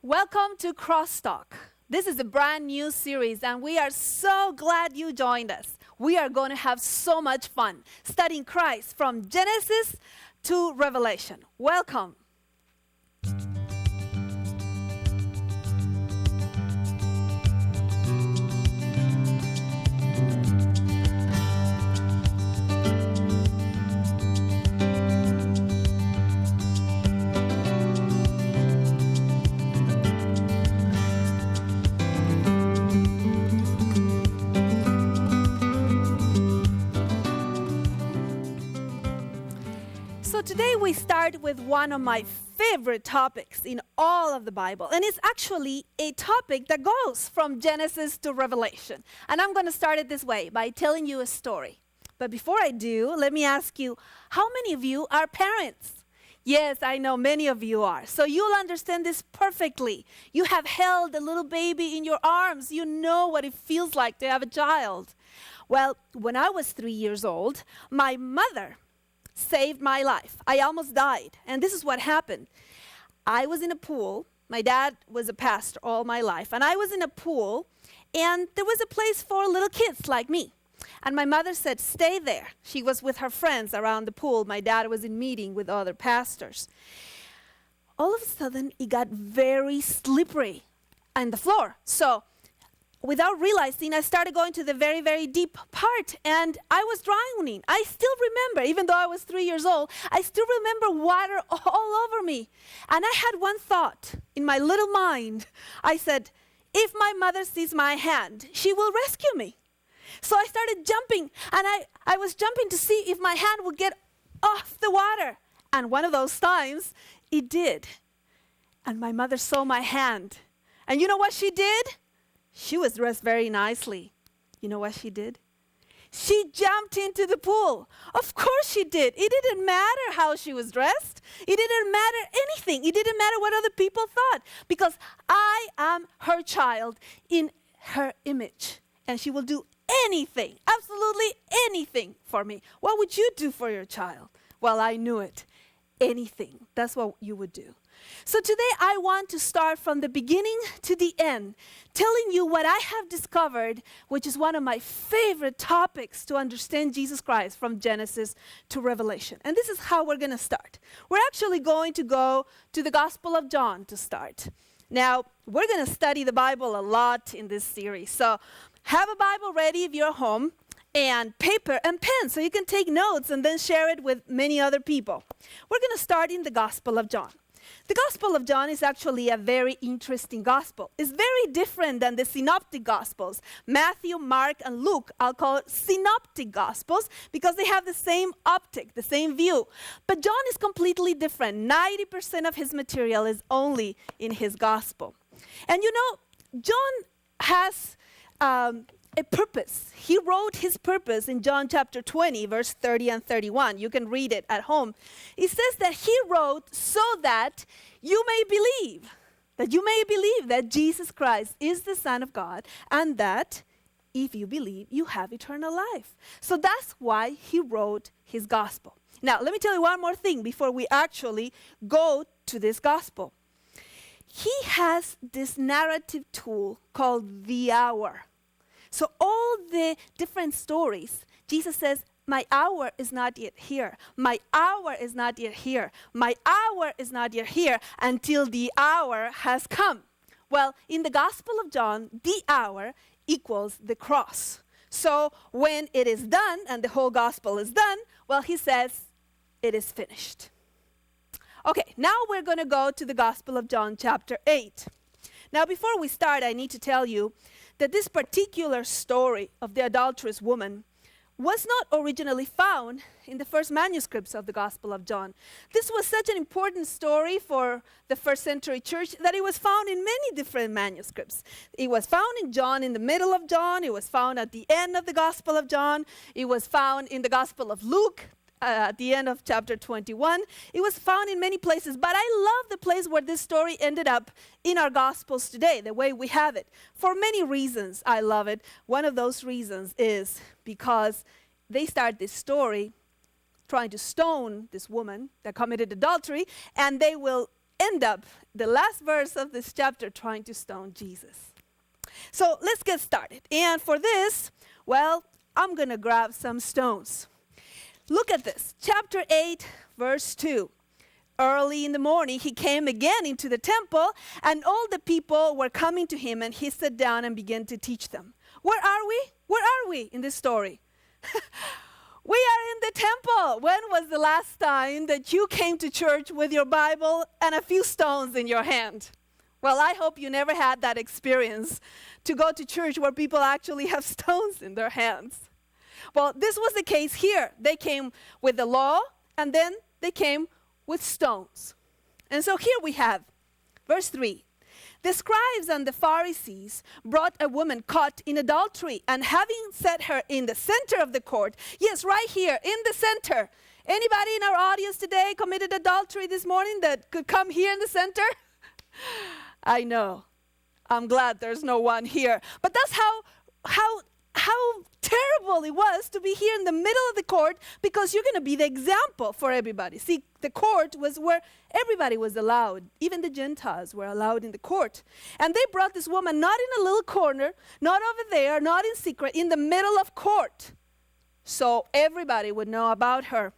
Welcome to Crosstalk. This is a brand new series, and we are so glad you joined us. We are going to have so much fun studying Christ from Genesis to Revelation. Welcome. So today we start with one of my favorite topics in all of the Bible. And it's actually a topic that goes from Genesis to Revelation. And I'm going to start it this way by telling you a story. But before I do, let me ask you, how many of you are parents? Yes, I know many of you are. So you'll understand this perfectly. You have held a little baby in your arms. You know what it feels like to have a child. Well, when I was 3 years old, my mother saved my life. I almost died. And this is what happened. I was in a pool. My dad was a pastor all my life. And I was in a pool, and there was a place for little kids like me. And my mother said, stay there. She was with her friends around the pool. My dad was in meeting with other pastors. All of a sudden, it got very slippery on the floor. So without realizing, I started going to the very, very deep part, and I was drowning. I still remember, even though I was 3 years old, I still remember water all over me. And I had one thought in my little mind. I said, if my mother sees my hand, she will rescue me. So I started jumping, and I was jumping to see if my hand would get off the water. And one of those times, it did. And my mother saw my hand. And you know what she did? She was dressed very nicely. You know what she did? She jumped into the pool. Of course she did. It didn't matter how she was dressed. It didn't matter anything. It didn't matter what other people thought, because I am her child in her image. And she will do anything, absolutely anything for me. What would you do for your child? Well, I knew it. Anything. That's what you would do. So today I want to start from the beginning to the end, telling you what I have discovered, which is one of my favorite topics to understand Jesus Christ from Genesis to Revelation. And this is how we're going to start. We're actually going to go to the Gospel of John to start. Now, we're going to study the Bible a lot in this series. So have a Bible ready if you're home, and paper and pen so you can take notes and then share it with many other people. We're going to start in the Gospel of John. The Gospel of John is actually a very interesting gospel. It's very different than the synoptic gospels. Matthew, Mark, and Luke, I'll call it synoptic gospels because they have the same optic, the same view. But John is completely different. 90% of his material is only in his gospel. And you know, John has a purpose. He wrote his purpose in John chapter 20, verse 30 and 31. You can read it at home. It says that he wrote so that you may believe that Jesus Christ is the Son of God, and that if you believe, you have eternal life. So that's why he wrote his gospel. Now, let me tell you one more thing before we actually go to this gospel. He has this narrative tool called the hour. So all the different stories, Jesus says, my hour is not yet here. My hour is not yet here. My hour is not yet here until the hour has come. Well, in the Gospel of John, the hour equals the cross. So when it is done and the whole gospel is done, well, he says, it is finished. Okay, now we're going to go to the Gospel of John chapter 8. Now, before we start, I need to tell you that this particular story of the adulterous woman was not originally found in the first manuscripts of the Gospel of John. This was such an important story for the first century church that it was found in many different manuscripts. It was found in John, in the middle of John. It was found at the end of the Gospel of John. It was found in the Gospel of Luke, at the end of chapter 21. It was found in many places, but I love the place where this story ended up in our Gospels today, the way we have it. For many reasons, I love it. One of those reasons is because they start this story trying to stone this woman that committed adultery, and they will end up, the last verse of this chapter, trying to stone Jesus. So let's get started. And for this, well, I'm going to grab some stones. Look at this. Chapter 8, verse 2. Early in the morning, he came again into the temple, and all the people were coming to him, and he sat down and began to teach them. Where are we? Where are we in this story? We are in the temple. When was the last time that you came to church with your Bible and a few stones in your hand? Well, I hope you never had that experience to go to church where people actually have stones in their hands. Well, this was the case here. They came with the law, and then they came with stones. And so here we have verse 3. The scribes and the Pharisees brought a woman caught in adultery, and having set her in the center of the court, yes, right here in the center. Anybody in our audience today committed adultery this morning that could come here in the center? I know. I'm glad there's no one here. But that's how terrible it was to be here in the middle of the court, because you're going to be the example for everybody. See, the court was where everybody was allowed. Even the Gentiles were allowed in the court. And they brought this woman not in a little corner, not over there, not in secret, in the middle of court. So everybody would know about her.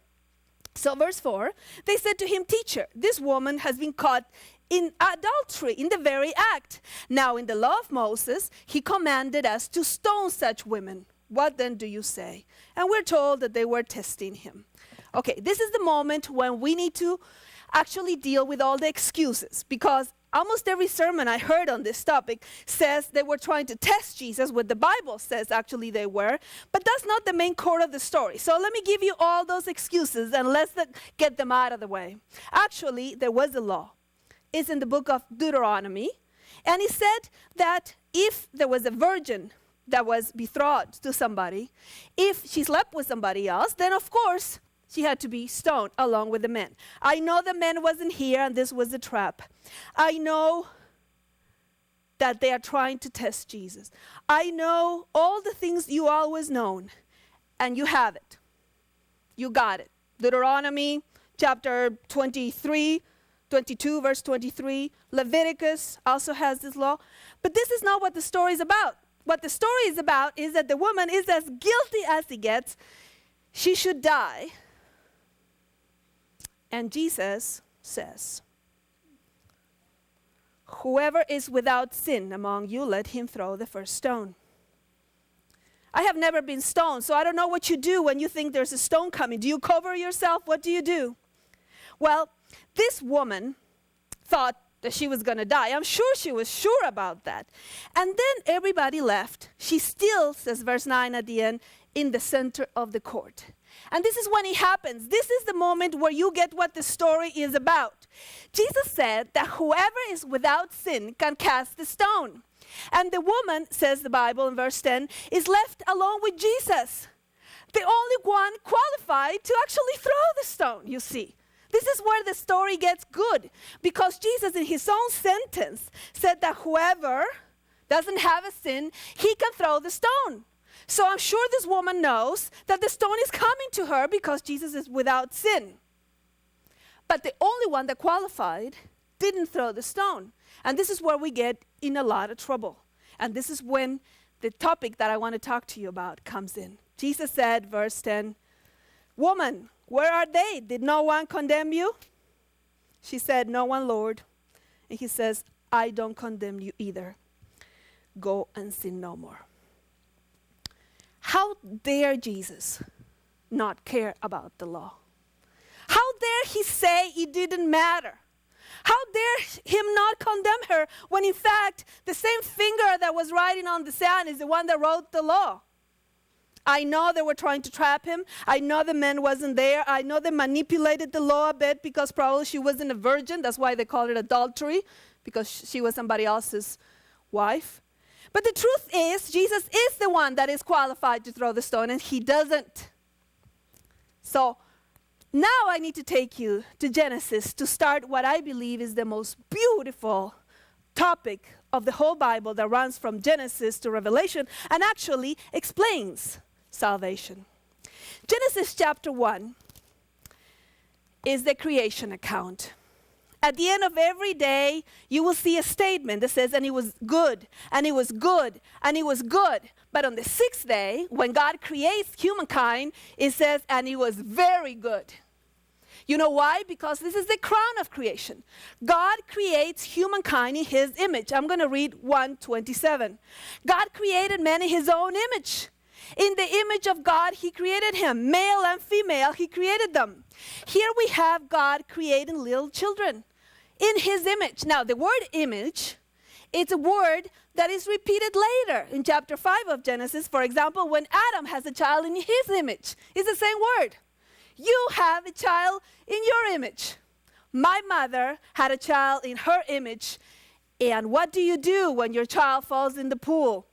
So verse 4, they said to him, "Teacher, this woman has been caught in adultery, in the very act. Now in the law of Moses, he commanded us to stone such women. What then do you say?" And we're told that they were testing him. Okay, this is the moment when we need to actually deal with all the excuses, because almost every sermon I heard on this topic says they were trying to test Jesus, what the Bible says actually they were, but that's not the main core of the story. So let me give you all those excuses and let's get them out of the way. Actually, there was a law. It's in the book of Deuteronomy, and it said that if there was a virgin that was betrothed to somebody, if she slept with somebody else, then of course she had to be stoned along with the men. I know the men wasn't here and this was a trap. I know that they are trying to test Jesus. I know all the things you always known, and you have it. You got it. Deuteronomy chapter 22, verse 23. Leviticus also has this law. But this is not what the story is about. What the story is about is that the woman is as guilty as he gets. She should die. And Jesus says, "Whoever is without sin among you, let him throw the first stone." I have never been stoned, so I don't know what you do when you think there's a stone coming. Do you cover yourself? What do you do? Well, this woman thought that she was going to die. I'm sure she was sure about that. And then everybody left. She still, says verse 9 at the end, in the center of the court. And this is when it happens. This is the moment where you get what the story is about. Jesus said that whoever is without sin can cast the stone. And the woman, says the Bible in verse 10, is left alone with Jesus, the only one qualified to actually throw the stone, you see. This is where the story gets good, because Jesus in his own sentence said that whoever doesn't have a sin, he can throw the stone. So I'm sure this woman knows that the stone is coming to her because Jesus is without sin. But the only one that qualified didn't throw the stone. And this is where we get in a lot of trouble. And this is when the topic that I want to talk to you about comes in. Jesus said, verse 10, "Woman, where are they? Did no one condemn you?" She said, "No one, Lord." And he says, "I don't condemn you either. Go and sin no more." How dare Jesus not care about the law? How dare he say it didn't matter? How dare him not condemn her when in fact the same finger that was writing on the sand is the one that wrote the law? I know they were trying to trap him. I know the man wasn't there. I know they manipulated the law a bit because probably she wasn't a virgin. That's why they called it adultery, because she was somebody else's wife. But the truth is, Jesus is the one that is qualified to throw the stone, and he doesn't. So now I need to take you to Genesis to start what I believe is the most beautiful topic of the whole Bible that runs from Genesis to Revelation and actually explains salvation. Genesis chapter 1 is the creation account. At the end of every day, you will see a statement that says, and it was good, and it was good, and it was good. But on the sixth day, when God creates humankind, it says, and it was very good. You know why? Because this is the crown of creation. God creates humankind in his image. I'm going to read 1:27. God created man in his own image. In the image of God, he created him. Male and female, he created them. Here we have God creating little children in his image. Now, the word image, it's a word that is repeated later in chapter 5 of Genesis. For example, when Adam has a child in his image, it's the same word. You have a child in your image. My mother had a child in her image. And what do you do when your child falls in the pool?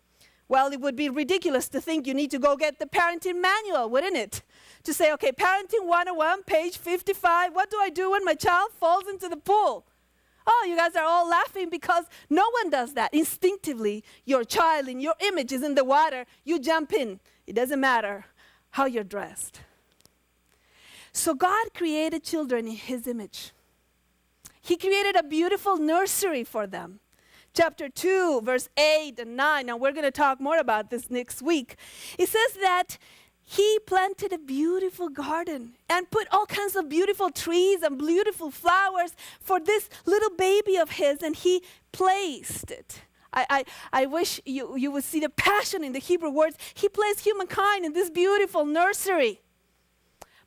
Well, it would be ridiculous to think you need to go get the parenting manual, wouldn't it? To say, okay, parenting 101, page 55, what do I do when my child falls into the pool? Oh, you guys are all laughing because no one does that. Instinctively, your child in your image is in the water. You jump in. It doesn't matter how you're dressed. So God created children in his image. He created a beautiful nursery for them. Chapter 2, verse 8 and 9, and we're going to talk more about this next week. It says that he planted a beautiful garden and put all kinds of beautiful trees and beautiful flowers for this little baby of his, and he placed it. I wish you would see the passion in the Hebrew words. He placed humankind in this beautiful nursery.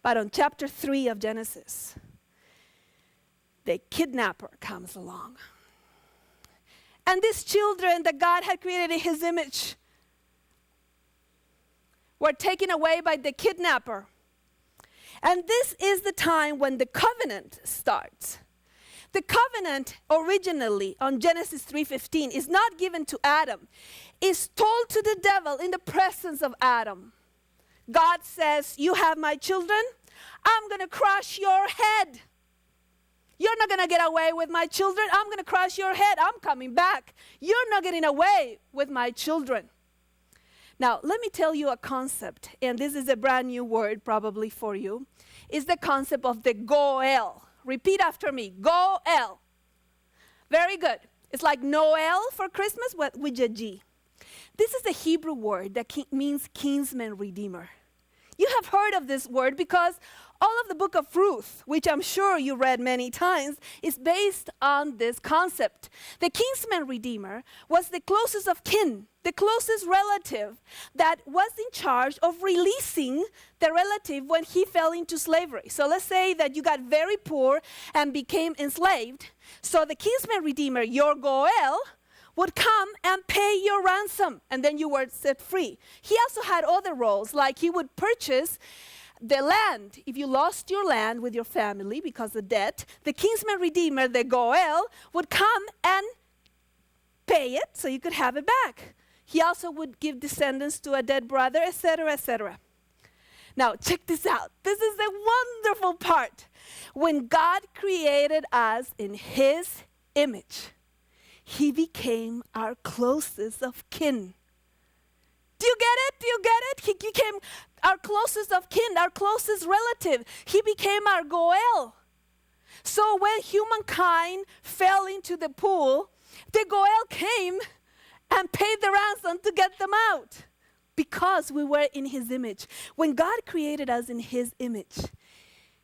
But on chapter 3 of Genesis, the kidnapper comes along. And these children that God had created in his image were taken away by the kidnapper. And this is the time when the covenant starts. The covenant originally on Genesis 3:15 is not given to Adam. It's told to the devil in the presence of Adam. God says, you have my children, I'm going to crush your head. You're not going to get away with my children. I'm going to crush your head. I'm coming back. You're not getting away with my children. Now, let me tell you a concept, and this is a brand new word probably for you. It's the concept of the goel. Repeat after me, goel. Very good. It's like Noel for Christmas with a G. This is a Hebrew word that means kinsman redeemer. You have heard of this word because all of the book of Ruth, which I'm sure you read many times, is based on this concept. The kinsman redeemer was the closest of kin, the closest relative that was in charge of releasing the relative when he fell into slavery. So let's say that you got very poor and became enslaved. So the kinsman redeemer, your goel, would come and pay your ransom, and then you were set free. He also had other roles, like he would purchase the land. If you lost your land with your family because of debt, the kinsman redeemer, the goel, would come and pay it so you could have it back. He also would give descendants to a dead brother, etc., etc. Now, check this out. This is the wonderful part. When God created us in his image, he became our closest of kin. Do you get it? Do you get it? He became our closest of kin, our closest relative. He became our goel. So when humankind fell into the pool, the goel came and paid the ransom to get them out because we were in his image. When God created us in his image,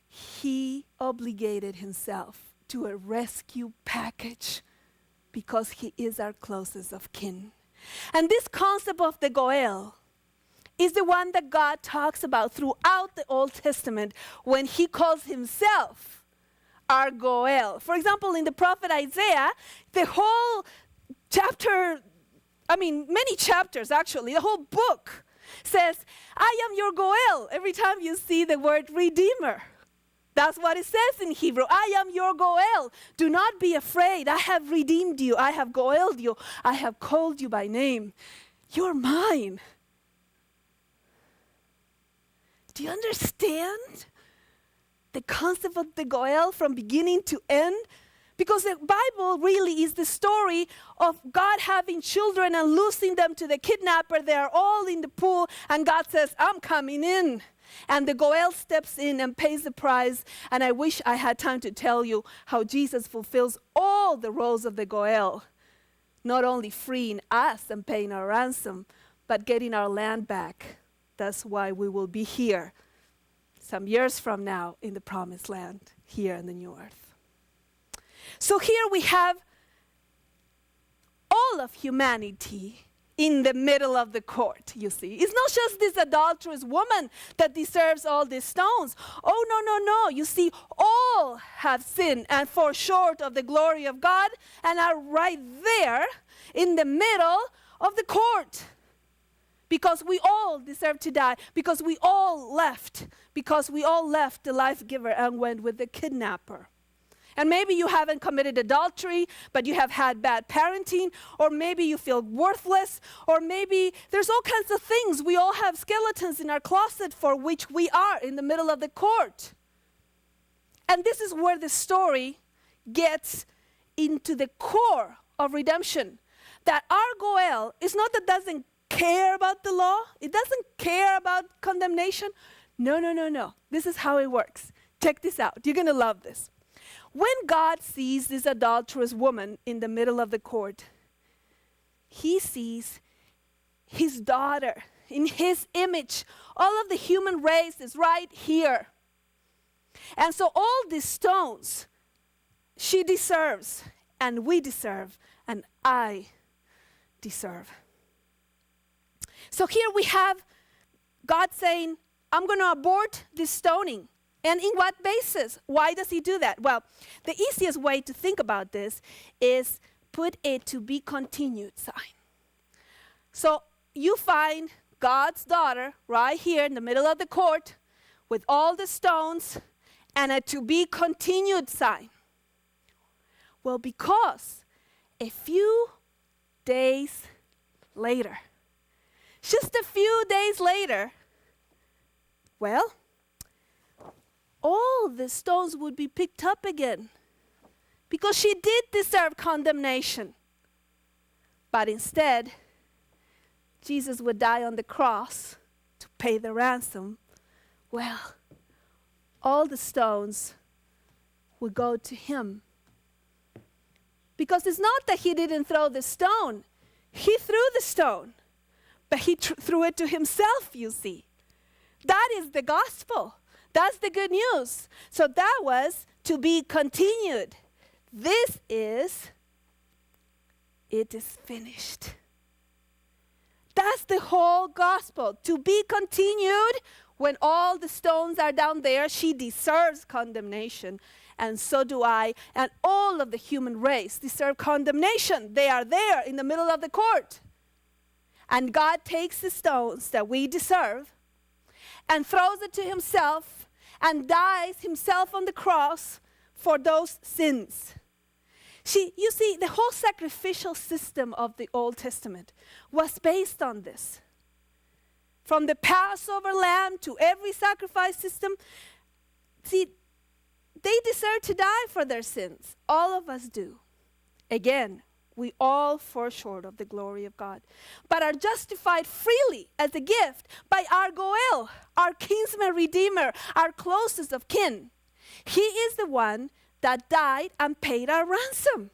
he obligated himself to a rescue package because he is our closest of kin. And this concept of the goel is the one that God talks about throughout the Old Testament when he calls himself our goel. For example, in the prophet Isaiah, the whole chapter, many chapters actually, the whole book says, I am your goel, every time you see the word redeemer. That's what it says in Hebrew. I am your goel. Do not be afraid. I have redeemed you. I have goeled you. I have called you by name. You're mine. Do you understand the concept of the goel from beginning to end? Because the Bible really is the story of God having children and losing them to the kidnapper. They are all in the pool, and God says, I'm coming in. And the Goel steps in and pays the price. And I wish I had time to tell you how Jesus fulfills all the roles of the Goel, not only freeing us and paying our ransom, but getting our land back. That's why we will be here some years from now in the promised land, here in the new earth. So here we have all of humanity in the middle of the court, you see. It's not just this adulterous woman that deserves all these stones. Oh, no. You see, all have sinned and fall short of the glory of God and are right there in the middle of the court. Because we all deserve to die, because we all left the life giver and went with the kidnapper. And maybe you haven't committed adultery, but you have had bad parenting, or maybe you feel worthless, or maybe there's all kinds of things. We all have skeletons in our closet for which we are in the middle of the court. And this is where the story gets into the core of redemption. That our Goel is not that doesn't care about the law. It doesn't care about condemnation. No. This is how it works. Check this out. You're going to love this. When God sees this adulterous woman in the middle of the court, he sees his daughter in his image. All of the human race is right here. And so all these stones she deserves, and we deserve, and I deserve. So here we have God saying, I'm going to abort this stoning. And in what basis? Why does he do that? Well, the easiest way to think about this is put a to be continued sign. So you find God's daughter right here in the middle of the court with all the stones and a to be continued sign. Well, because a few days later, just a few days later, well, all the stones would be picked up again because she did deserve condemnation. But instead, Jesus would die on the cross to pay the ransom. Well, all the stones would go to him. Because it's not that he didn't throw the stone. He threw the stone, but he threw it to himself, you see. That is the gospel. That's the good news. So that was to be continued. This is, it is finished. That's the whole gospel. To be continued when all the stones are down there. She deserves condemnation. And so do I. And all of the human race deserve condemnation. They are there in the middle of the court. And God takes the stones that we deserve and throws it to himself and dies himself on the cross for those sins. You see, the whole sacrificial system of the Old Testament was based on this. From the Passover lamb to every sacrifice system, see, they deserve to die for their sins. All of us do. Again, we all fall short of the glory of God, but are justified freely as a gift by our Goel, our kinsman redeemer, our closest of kin. He is the one that died and paid our ransom.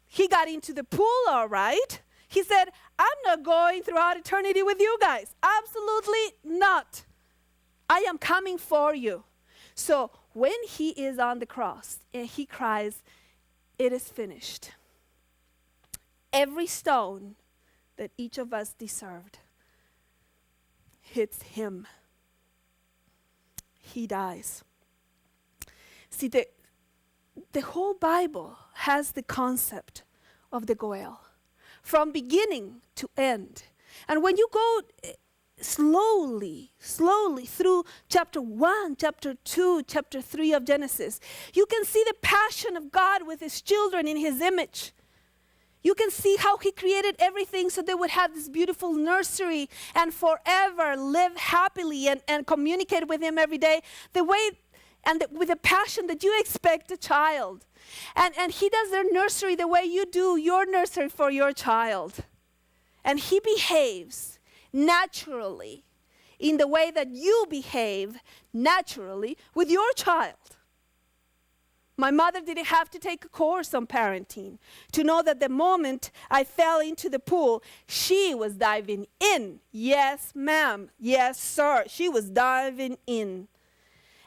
He got into the pool, all right. He said, I'm not going throughout eternity with you guys. Absolutely not. I am coming for you. So when he is on the cross and he cries, it is finished. Every stone that each of us deserved hits him. He dies. See, the whole Bible has the concept of the Goel from beginning to end. And when you go slowly through chapter 1, chapter 2, chapter 3 of Genesis, you can see the passion of God with his children in his image. You can see how he created everything so they would have this beautiful nursery and forever live happily and communicate with him every day the way and with the passion that you expect a child. And he does their nursery the way you do your nursery for your child. And he behaves naturally in the way that you behave naturally with your child. My mother didn't have to take a course on parenting to know that the moment I fell into the pool, she was diving in. Yes, ma'am. Yes, sir. She was diving in.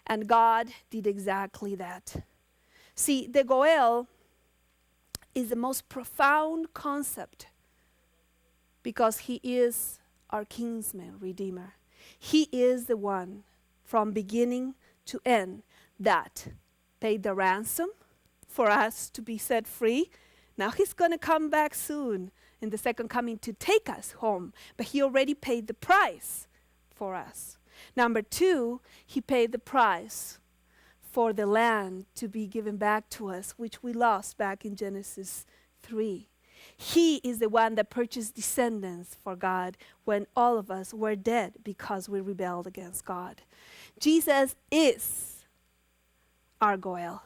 And God did exactly that. See, the Goel is the most profound concept because he is our kinsman redeemer. He is the one from beginning to end that paid the ransom for us to be set free. Now he's going to come back soon in the second coming to take us home. But he already paid the price for us. Number 2, he paid the price for the land to be given back to us, which we lost back in Genesis 3. He is the one that purchased descendants for God when all of us were dead because we rebelled against God. Jesus is our Goel.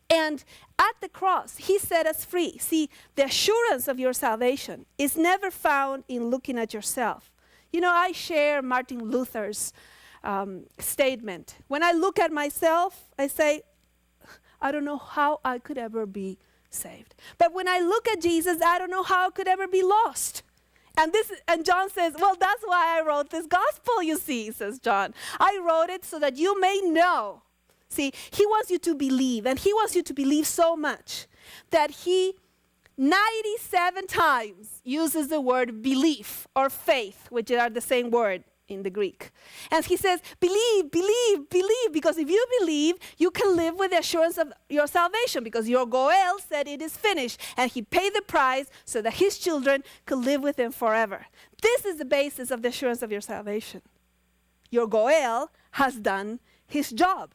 And at the cross, he set us free. See, the assurance of your salvation is never found in looking at yourself. You know, I share Martin Luther's statement. When I look at myself, I say, I don't know how I could ever be saved. But when I look at Jesus, I don't know how I could ever be lost. And John says, well, that's why I wrote this gospel, you see, says John. I wrote it so that you may know. See, he wants you to believe, and he wants you to believe so much that he 97 times uses the word belief or faith, which are the same word in the Greek. And he says, believe, believe, believe, because if you believe, you can live with the assurance of your salvation, because your Goel said it is finished, and he paid the price so that his children could live with him forever. This is the basis of the assurance of your salvation. Your Goel has done his job.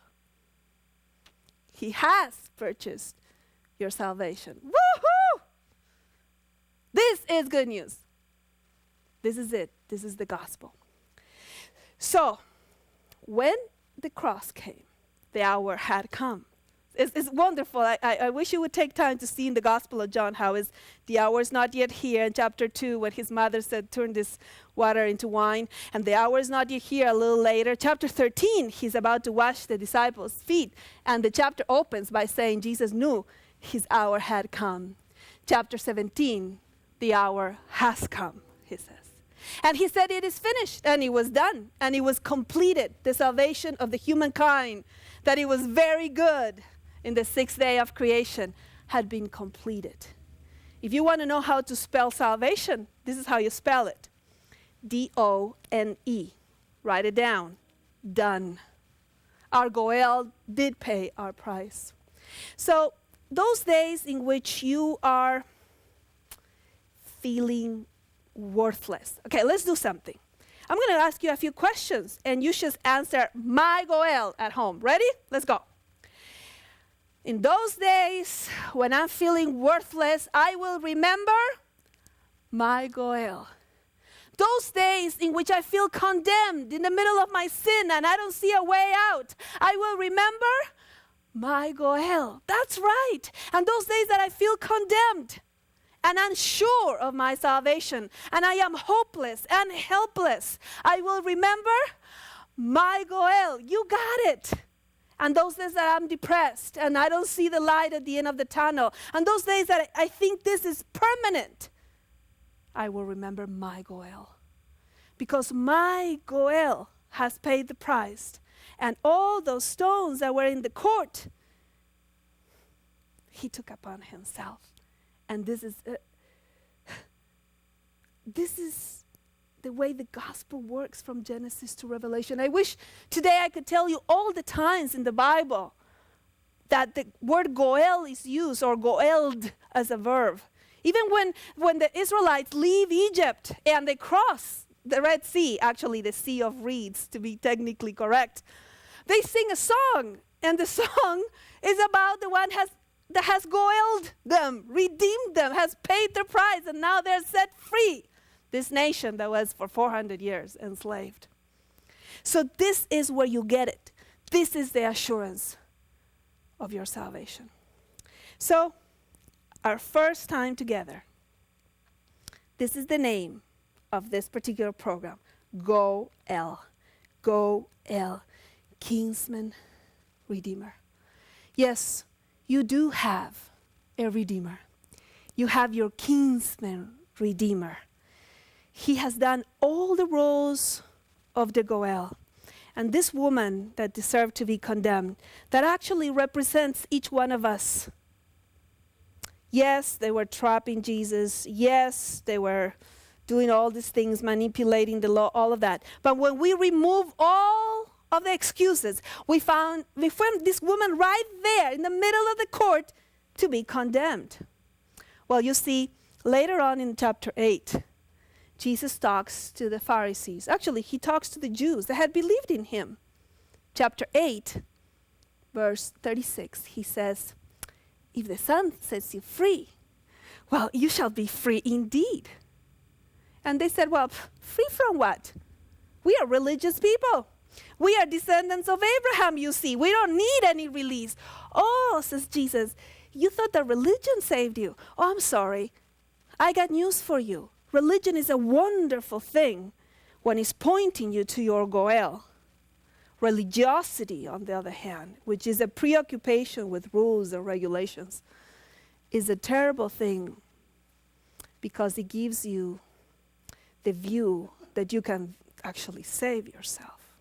He has purchased your salvation. Woohoo! This is good news. This is it. This is the gospel. So, when the cross came, the hour had come. It's wonderful. I wish you would take time to see in the Gospel of John how is the hour is not yet here. In chapter 2, when his mother said, turn this water into wine. And the hour is not yet here a little later. Chapter 13, he's about to wash the disciples' feet. And the chapter opens by saying Jesus knew his hour had come. Chapter 17, the hour has come, he says. And he said it is finished, and it was done, and it was completed. The salvation of the humankind, that it was very good in the 6th day of creation, had been completed. If you want to know how to spell salvation, this is how you spell it. D-O-N-E. Write it down. Done. Our Goel did pay our price. So those days in which you are feeling worthless. Okay, let's do something. I'm going to ask you a few questions, and you just answer my Goel at home. Ready? Let's go. In those days when I'm feeling worthless, I will remember my Goel. Those days in which I feel condemned in the middle of my sin and I don't see a way out, I will remember my Goel. That's right. And those days that I feel condemned and unsure of my salvation, and I am hopeless and helpless, I will remember my Goel. You got it. And those days that I'm depressed and I don't see the light at the end of the tunnel, and those days that I think this is permanent, I will remember my Goel. Because my Goel has paid the price. And all those stones that were in the court, he took upon himself. And this is the way the gospel works from Genesis to Revelation. I wish today I could tell you all the times in the Bible that the word Goel is used, or Goeled as a verb. Even when the Israelites leave Egypt and they cross the Red Sea, actually the Sea of Reeds to be technically correct, they sing a song, and the song is about the one that has Goeled them, redeemed them, has paid their price, and now they're set free. This nation that was for 400 years enslaved. So this is where you get it. This is the assurance of your salvation. So, our first time together, this is the name of this particular program, Goel. Goel, kinsman, redeemer. Yes, you do have a redeemer. You have your kinsman redeemer. He has done all the roles of the Goel. And this woman that deserved to be condemned, that actually represents each one of us. Yes, they were trapping Jesus. Yes, they were doing all these things, manipulating the law, all of that. But when we remove all of the excuses, we found this woman right there in the middle of the court to be condemned. Well, you see, later on in chapter 8, Jesus talks to the Pharisees. Actually, he talks to the Jews that had believed in him. Chapter 8, verse 36, he says, if the Son sets you free, well, you shall be free indeed. And they said, well, free from what? We are religious people. We are descendants of Abraham, you see. We don't need any release. Oh, says Jesus, you thought that religion saved you. Oh, I'm sorry. I got news for you. Religion is a wonderful thing when it's pointing you to your Goel. Religiosity, on the other hand, which is a preoccupation with rules and regulations, is a terrible thing because it gives you the view that you can actually save yourself.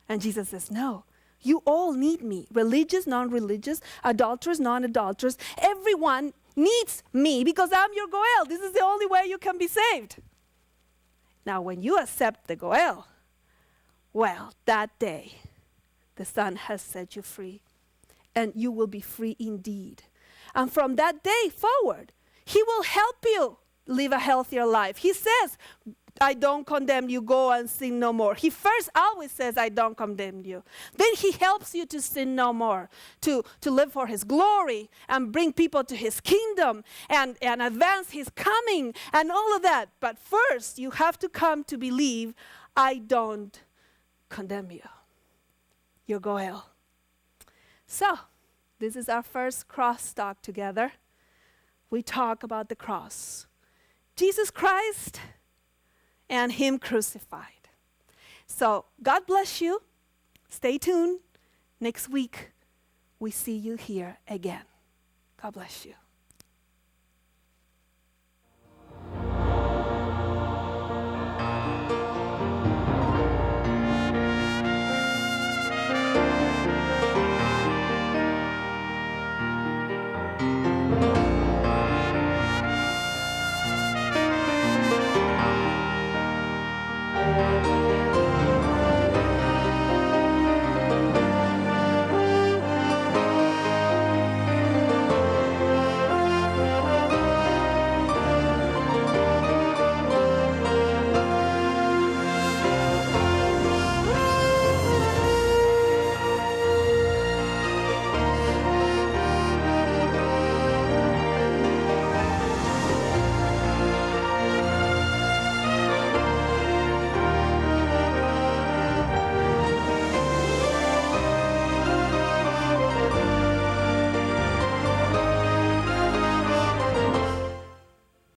And Jesus says, no, you all need me. Religious, non-religious, adulterers, non-adulterers. Everyone needs me because I'm your Goel. This is the only way you can be saved. Now, when you accept the Goel, well, that day, the Son has set you free, and you will be free indeed. And from that day forward, he will help you live a healthier life. He says, I don't condemn you, go and sin no more. He first always says, I don't condemn you. Then he helps you to sin no more, to live for his glory and bring people to his kingdom and advance his coming and all of that. But first, you have to come to believe, I don't condemn you. Your Goel. So, this is our first cross talk together. We talk about the cross. Jesus Christ and him crucified. So, God bless you. Stay tuned. Next week, we see you here again. God bless you.